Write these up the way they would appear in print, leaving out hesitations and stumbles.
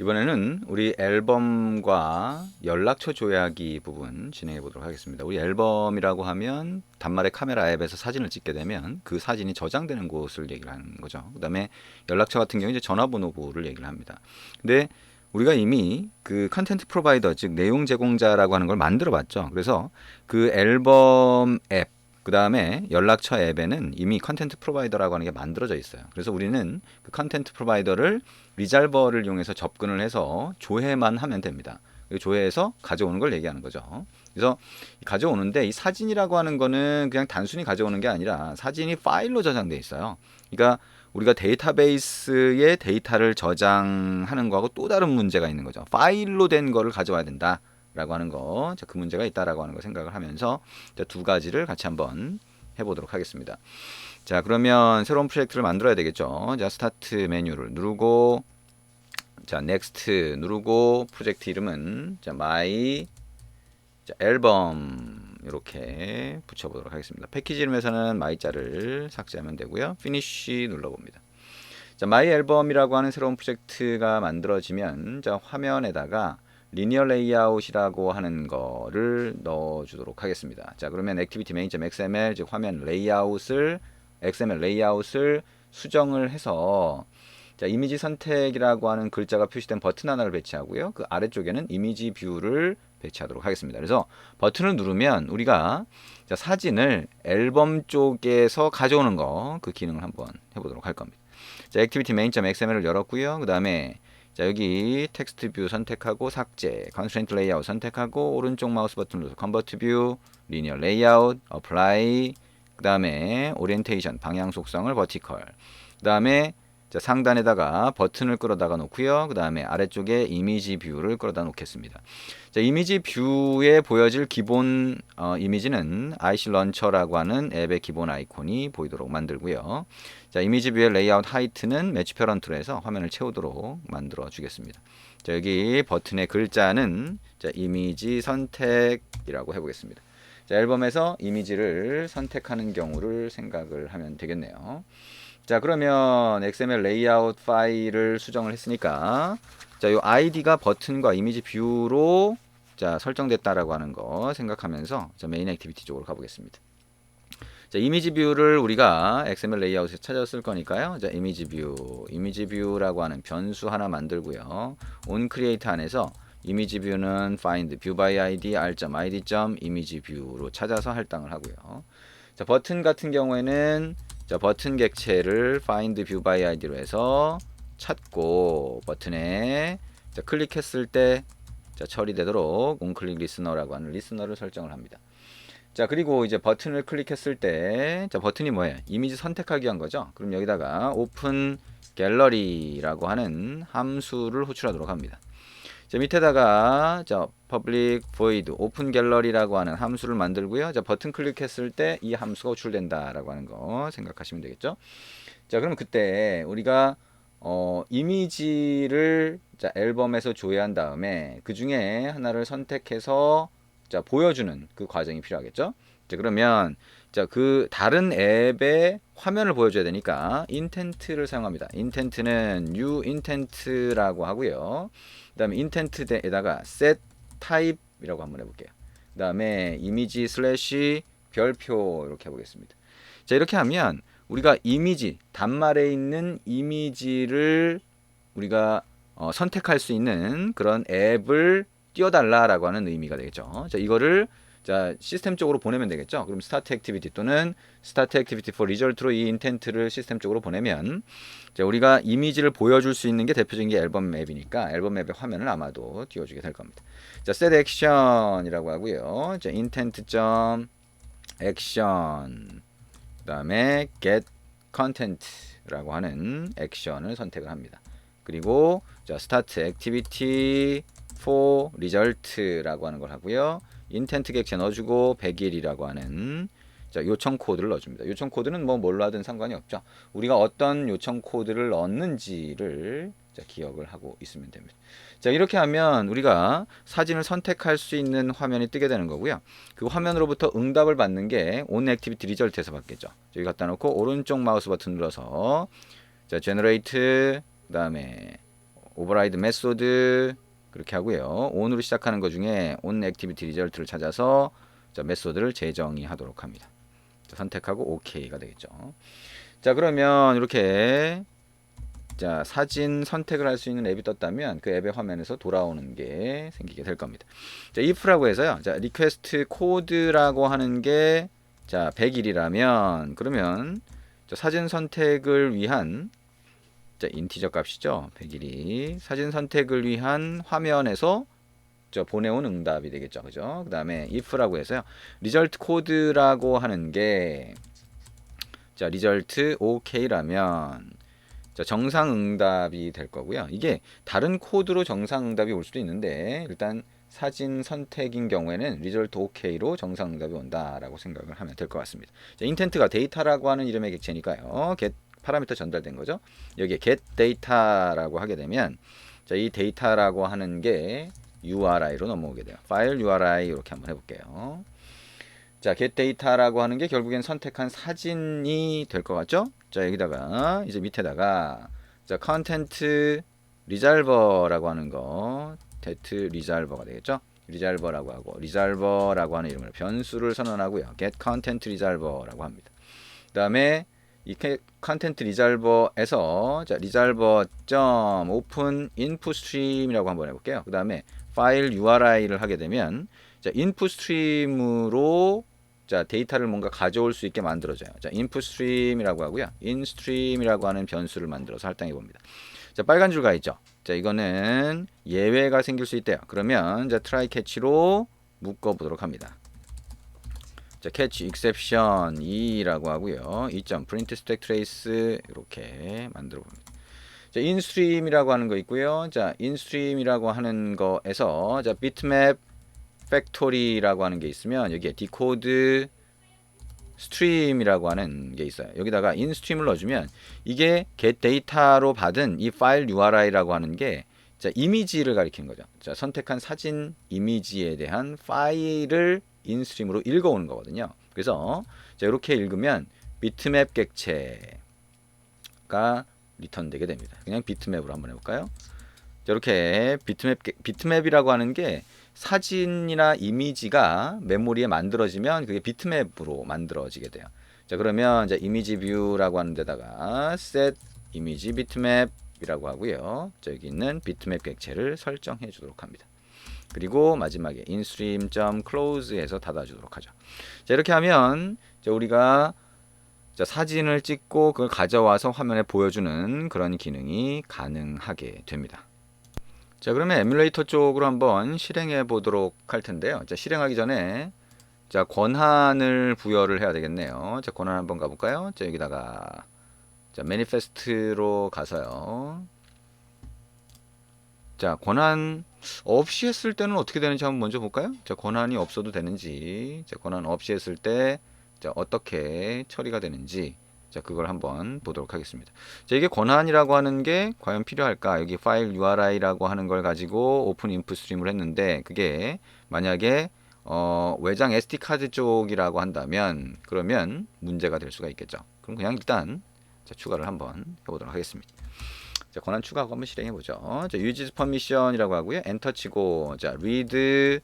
이번에는 우리 앨범과 연락처 조회하기 부분 진행해 보도록 하겠습니다. 우리 앨범이라고 하면 단말의 카메라 앱에서 사진을 찍게 되면 그 사진이 저장되는 곳을 얘기를 하는 거죠. 그 다음에 연락처 같은 경우 이제 전화번호부를 얘기를 합니다. 근데 우리가 이미 그 컨텐트 프로바이더, 즉 내용 제공자라고 하는 걸 만들어 봤죠. 그래서 그 앨범 앱, 그 다음에 연락처 앱에는 이미 컨텐트 프로바이더라고 하는 게 만들어져 있어요. 그래서 우리는 그 컨텐트 프로바이더를 리잘버를 이용해서 접근을 해서 조회만 하면 됩니다. 조회해서 가져오는 걸 얘기하는 거죠. 그래서 가져오는데 이 사진이라고 하는 거는 그냥 단순히 가져오는 게 아니라 사진이 파일로 저장돼 있어요. 그러니까 우리가 데이터베이스에 데이터를 저장하는 거하고 또 다른 문제가 있는 거죠. 파일로 된 거를 가져와야 된다. 라고 하는 거, 그 문제가 있다라고 하는 거 생각을 하면서 두 가지를 같이 한번 해보도록 하겠습니다. 자, 그러면 새로운 프로젝트를 만들어야 되겠죠. 자, 스타트 메뉴를 누르고, 자, 넥스트 누르고, 프로젝트 이름은 자, 마이 앨범 이렇게 붙여보도록 하겠습니다. 패키지 이름에서는 마이 자를 삭제하면 되고요. 피니쉬 눌러봅니다. 자, 마이 앨범이라고 하는 새로운 프로젝트가 만들어지면 자, 화면에다가 리니어 레이아웃이라고 하는 거를 넣어주도록 하겠습니다. 자, 그러면 액티비티 main.xml, 즉 화면 레이아웃을 XML 레이아웃을 수정을 해서 자, 이미지 선택이라고 하는 글자가 표시된 버튼 하나를 배치하고요. 그 아래쪽에는 이미지 뷰를 배치하도록 하겠습니다. 그래서 버튼을 누르면 우리가 자, 사진을 앨범 쪽에서 가져오는 거, 그 기능을 한번 해보도록 할 겁니다. 자, 액티비티 main.xml을 열었고요. 그 다음에 자, 여기 텍스트 뷰 선택하고 삭제, 컨스트레인트 레이아웃 선택하고 오른쪽 마우스 버튼 눌러서 컨버트 뷰, 리니어 레이아웃, 어플라이, 그 다음에 오리엔테이션, 방향 속성을 버티컬, 그 다음에 자, 상단에다가 버튼을 끌어다가 놓고요. 그 다음에 아래쪽에 이미지 뷰를 끌어다 놓겠습니다. 자, 이미지 뷰에 보여질 기본 이미지는 IC 런처라고 하는 앱의 기본 아이콘이 보이도록 만들고요. 자, 이미지 뷰의 레이아웃 하이트는 매치 페런트로 해서 화면을 채우도록 만들어 주겠습니다. 자, 여기 버튼의 글자는 자, 이미지 선택이라고 해보겠습니다. 자, 앨범에서 이미지를 선택하는 경우를 생각을 하면 되겠네요. 자, 그러면 XML 레이아웃 파일을 수정을 했으니까 자, 요 아이디가 버튼과 이미지 뷰로 자, 설정됐다라고 하는 거 생각하면서 자, 메인 액티비티 쪽으로 가보겠습니다. 자, 이미지 뷰를 우리가 XML 레이아웃에 찾았을 거니까요. 자, 이미지 뷰라고 하는 변수 하나 만들고요. on create 안에서 이미지 뷰는 find view by id r.id. 이미지 뷰로 찾아서 할당을 하고요. 자, 버튼 같은 경우에는 자, 버튼 객체를 find view by id로 해서 찾고 버튼에 자, 클릭했을 때 자, 처리되도록 onClick listener라고 하는 리스너를 설정을 합니다. 자, 그리고 이제 버튼을 클릭했을 때 자, 버튼이 뭐예요? 이미지 선택하기 위한 거죠. 그럼 여기다가 open gallery라고 하는 함수를 호출하도록 합니다. 자, 밑에다가 자, public void open gallery라고 하는 함수를 만들고요. 자, 버튼 클릭했을 때 이 함수가 호출된다라고 하는 거 생각하시면 되겠죠. 자, 그럼 그때 우리가 이미지를 자, 앨범에서 조회한 다음에 그 중에 하나를 선택해서 자, 보여주는 그 과정이 필요하겠죠. 자, 그러면 자, 그 다른 앱의 화면을 보여줘야 되니까 intent를 사용합니다. intent는 new intent라고 하고요. 그 다음에 intent에다가 set type이라고 한번 해볼게요. 그 다음에 이미지 슬래시 별표 이렇게 해보겠습니다. 자, 이렇게 하면 우리가 이미지, 단말에 있는 이미지를 우리가 선택할 수 있는 그런 앱을 띄워달라라고 하는 의미가 되겠죠. 자, 이거를 자, 시스템 쪽으로 보내면 되겠죠. 그럼 스타트 액티비티 또는 스타트 액티비티 for result로 이 인텐트를 시스템 쪽으로 보내면 자, 우리가 이미지를 보여줄 수 있는 게 대표적인 게 앨범 맵이니까 앨범 맵의 화면을 아마도 띄워주게 될 겁니다. 자, set action이라고 하고요. 자, intent.action 그 다음에 get content라고 하는 액션을 선택을 합니다. 그리고 자, start activity for result라고 하는 걸 하고요. 인텐트 객체 넣어주고 100일이라고 하는 자, 요청 코드를 넣어줍니다. 요청 코드는 뭐 뭘로 하든 상관이 없죠. 우리가 어떤 요청 코드를 넣었는지를 자, 기억을 하고 있으면 됩니다. 자, 이렇게 하면 우리가 사진을 선택할 수 있는 화면이 뜨게 되는 거고요. 그 화면으로부터 응답을 받는 게 on activity result에서 받겠죠. 여기 갖다 놓고 오른쪽 마우스 버튼 눌러서 자, generate 그 다음에 오버라이드 메소드 그렇게 하고요. on으로 시작하는 것 중에 on activity result를 찾아서 자, 메소드를 재정의하도록 합니다. 자, 선택하고 OK가 되겠죠. 자, 그러면 이렇게 자, 사진 선택을 할 수 있는 앱이 떴다면 그 앱의 화면에서 돌아오는 게 생기게 될 겁니다. 자, if라고 해서요. 자, 리퀘스트 코드라고 하는 게 자, 100일이라면 그러면 자, 사진 선택을 위한 자, 인티저 값이죠. 100일이 사진 선택을 위한 화면에서 저 보내온 응답이 되겠죠. 그죠? 그다음에 if라고 해서요. 리절트 코드라고 하는 게 자, 리절트 OK라면 자, 정상응답이 될 거고요. 이게 다른 코드로 정상응답이 올 수도 있는데 일단 사진 선택인 경우에는 리절트 OK로 정상응답이 온다라고 생각을 하면 될 것 같습니다. 자, 인텐트가 데이터라고 하는 이름의 객체니까요. get 파라미터 전달된 거죠. 여기에 get data라고 하게 되면 자, 이 데이터라고 하는 게 URI로 넘어오게 돼요. 파일 URI 이렇게 한번 해볼게요. 자, get data라고 하는 게 결국엔 선택한 사진이 될 것 같죠? 자, 여기다가 이제 밑에다가 자, content resolver라고 하는 거 det resolver가 되겠죠? resolver라고 하고 resolver라고 하는 이름으로 변수를 선언하고요. get content resolver라고 합니다. 그다음에 이 content resolver에서 자, resolver.open input stream이라고 한번 해볼게요. 그다음에 파일 URI를 하게 되면 자, input stream으로 자, 데이터를 뭔가 가져올 수 있게 만들어져요. 자, input stream이라고 하고요. in stream이라고 하는 변수를 만들어서 할당해 봅니다. 자, 빨간 줄 가 있죠. 자, 이거는 예외가 생길 수 있대요. 그러면 자, try catch로 묶어 보도록 합니다. 자, catch exception 2라고 하고요. 2.print stack trace 이렇게 만들어 봅니다. 자, instream이라고 하는 거 있고요. 자, instream이라고 하는 거에서 자, bitmap factory라고 하는 게 있으면 여기에 decode stream이라고 하는 게 있어요. 여기다가 instream을 넣어주면 이게 get data로 받은 이 파일 URI라고 하는 게 자, 이미지를 가리키는 거죠. 자, 선택한 사진 이미지에 대한 파일을 인스트림으로 읽어오는 거거든요. 그래서 자, 이렇게 읽으면 비트맵 객체가 리턴되게 됩니다. 그냥 비트맵으로 한번 해볼까요? 자, 이렇게 비트맵이라고 하는 게 사진이나 이미지가 메모리에 만들어지면 그게 비트맵으로 만들어지게 돼요. 자, 그러면 이제 이미지 뷰라고 하는 데다가 set 이미지 비트맵이라고 하고요. 자, 여기 있는 비트맵 객체를 설정해 주도록 합니다. 그리고 마지막에 instream.close에서 닫아주도록 하죠. 자, 이렇게 하면 자, 우리가 자, 사진을 찍고 그걸 가져와서 화면에 보여주는 그런 기능이 가능하게 됩니다. 자, 그러면 에뮬레이터 쪽으로 한번 실행해 보도록 할 텐데요. 자, 실행하기 전에 자, 권한을 부여를 해야 되겠네요. 자, 권한 한번 가볼까요? 자, 여기다가 자, 매니페스트로 가서요. 자, 권한 없이 했을 때는 어떻게 되는지 한번 먼저 볼까요? 자, 권한이 없어도 되는지, 자, 권한 없이 했을 때 자, 어떻게 처리가 되는지, 자, 그걸 한번 보도록 하겠습니다. 자, 이게 권한이라고 하는 게 과연 필요할까? 여기 파일 URI라고 하는 걸 가지고 오픈 인풋 스트림을 했는데 그게 만약에 외장 SD 카드 쪽이라고 한다면 그러면 문제가 될 수가 있겠죠. 그럼 그냥 일단 자, 추가를 한번 해보도록 하겠습니다. 자, 권한 추가하고 한번 실행해 보죠. 자, use permission이라고 하고요. 엔터 치고 자, read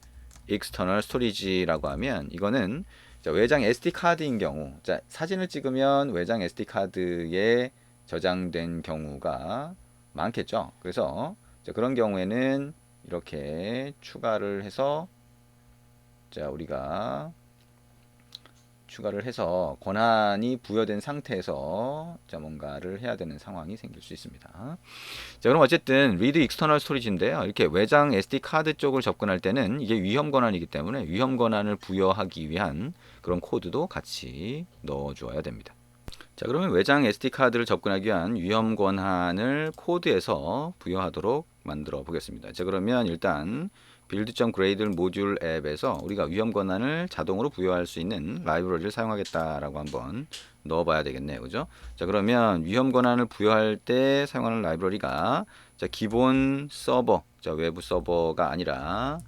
external storage라고 하면 이거는 자, 외장 SD 카드인 경우, 자, 사진을 찍으면 외장 SD 카드에 저장된 경우가 많겠죠. 그래서 자, 그런 경우에는 이렇게 추가를 해서 자, 우리가 추가를 해서 권한이 부여된 상태에서 자, 뭔가를 해야 되는 상황이 생길 수 있습니다. 자, 그럼 어쨌든 read external storage인데요. 이렇게 외장 SD 카드 쪽을 접근할 때는 이게 위험 권한이기 때문에 위험 권한을 부여하기 위한 그런 코드도 같이 넣어 주어야 됩니다. 자, 그러면 외장 SD 카드를 접근하기 위한 위험 권한을 코드에서 부여하도록 만들어 보겠습니다. 자, 그러면 일단 build.gradle 모듈 앱에서 우리가 위험 권한을 자동으로 부여할 수 있는 라이브러리를 사용하겠다라고 한번 넣어봐야 되겠네요, 그죠? 자, 그러면 위험 권한을 부여할 때 사용하는 라이브러리가 자, 기본 서버, 자, 외부 서버가 아니라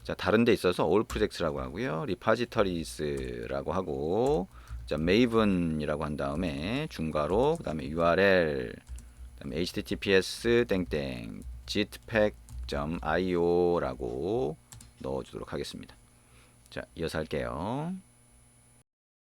자, 다른 데 있어서 all projects라고 하고요, repositories라고 하고, 자, maven이라고 한 다음에 중괄호, 그 다음에 url, 그 다음에 https 땡땡 jetpack.io라고 넣어주도록 하겠습니다. 자, 이어서 할게요.